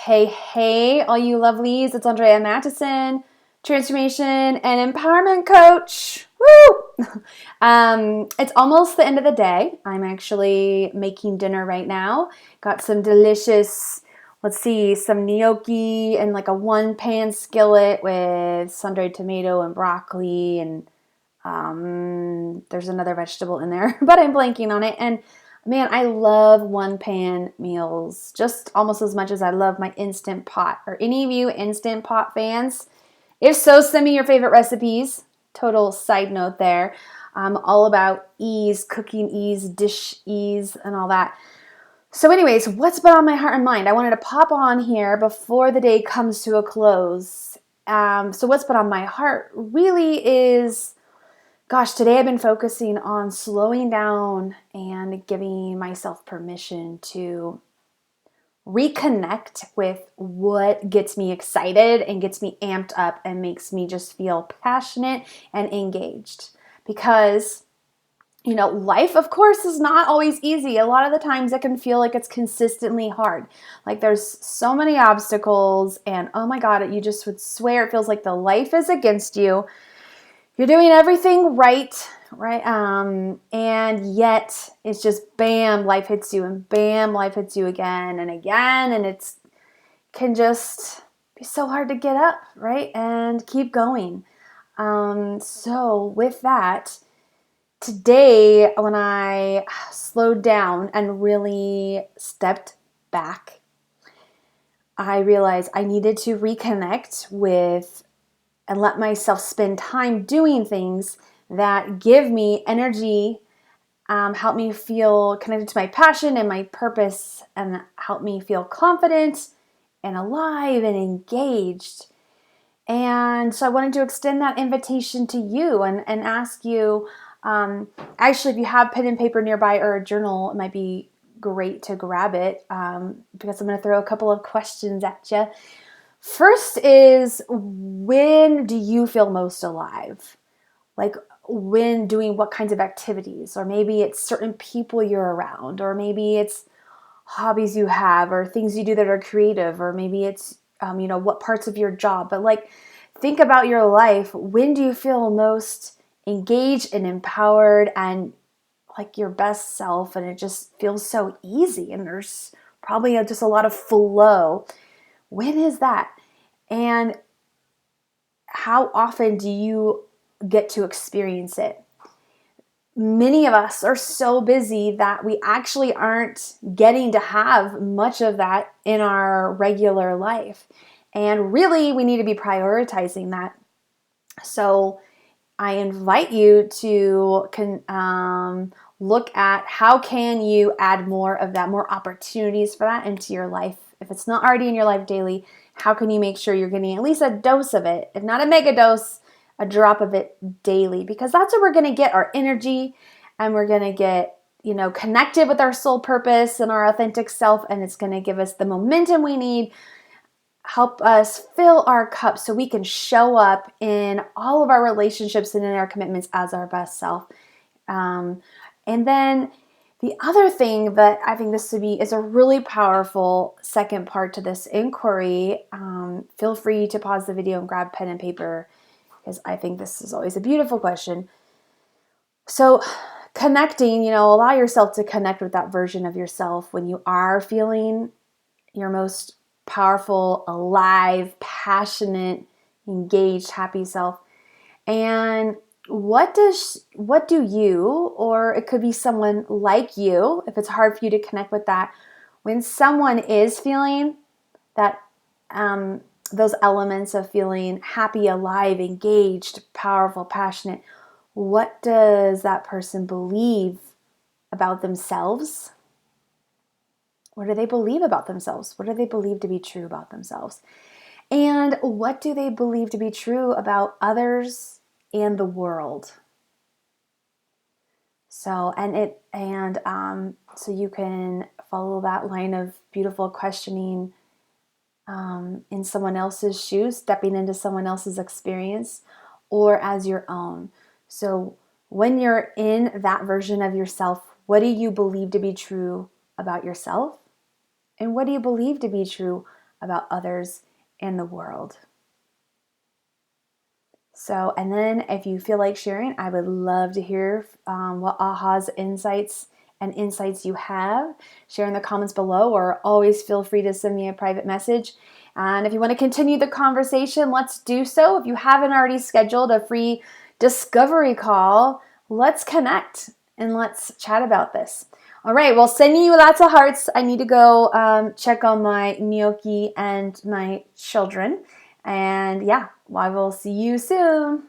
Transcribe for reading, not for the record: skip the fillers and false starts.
Hey, all you lovelies, it's Andrea Mattison, transformation and empowerment coach. Woo! It's almost the end of the day. I'm actually making dinner right now. Got some delicious, some gnocchi and like a one-pan skillet with sun-dried tomato and broccoli and there's another vegetable in there, but I'm blanking on it. And man, I love one pan meals just almost as much as I love my Instant Pot. Are any of you Instant Pot fans? If so, send me your favorite recipes. Total side note there. I'm all about ease, cooking ease, dish ease, and all that. So anyways, what's been on my heart and mind? I wanted to pop on here before the day comes to a close. So what's been on my heart really is, gosh, today I've been focusing on slowing down and giving myself permission to reconnect with what gets me excited and gets me amped up and makes me just feel passionate and engaged. Because, life, of course, is not always easy. A lot of the times it can feel like it's consistently hard. Like there's so many obstacles, and oh my God, you just would swear it feels like the life is against you. You're doing everything right? And yet it's just bam, life hits you, and bam, life hits you again and again, and it's can just be so hard to get up, right? And keep going. So with that, today when I slowed down and really stepped back, I realized I needed to reconnect with and let myself spend time doing things that give me energy, help me feel connected to my passion and my purpose, and help me feel confident and alive and engaged. And so I wanted to extend that invitation to you and ask you, actually, if you have pen and paper nearby or a journal, it might be great to grab it, because I'm going to throw a couple of questions at you. First is, when do you feel most alive? Like when doing what kinds of activities? Or maybe it's certain people you're around, or maybe it's hobbies you have, or things you do that are creative, or maybe it's, what parts of your job. But like, think about your life. When do you feel most engaged and empowered and like your best self? And it just feels so easy, and there's probably just a lot of flow. When is that? And how often do you get to experience it? Many of us are so busy that we actually aren't getting to have much of that in our regular life. And really, we need to be prioritizing that. So I invite you to look at how can you add more of that, more opportunities for that into your life. If it's not already in your life daily, how can you make sure you're getting at least a dose of it? If not a mega dose, a drop of it daily, because that's where we're going to get our energy, and we're going to get, connected with our soul purpose and our authentic self, and it's going to give us the momentum we need, help us fill our cup so we can show up in all of our relationships and in our commitments as our best self. And then the other thing that I think is a really powerful second part to this inquiry. Feel free to pause the video and grab pen and paper, because I think this is always a beautiful question. So connecting, allow yourself to connect with that version of yourself when you are feeling your most powerful, alive, passionate, engaged, happy self. And what do you, or it could be someone like you, if it's hard for you to connect with that, when someone is feeling that, those elements of feeling happy, alive, engaged, powerful, passionate, what does that person believe about themselves? What do they believe about themselves? What do they believe to be true about themselves? And what do they believe to be true about others and the world? So, so you can follow that line of beautiful questioning, in someone else's shoes, stepping into someone else's experience, or as your own. So when you're in that version of yourself, what do you believe to be true about yourself? And what do you believe to be true about others and the world. So, and then if you feel like sharing, I would love to hear what ahas, insights, and insights you have. Share in the comments below, or always feel free to send me a private message. And if you want to continue the conversation, let's do so. If you haven't already scheduled a free discovery call, let's connect and let's chat about this. All right, well, sending you lots of hearts. I need to go check on my gnocchi and my children. And yeah, I will see you soon.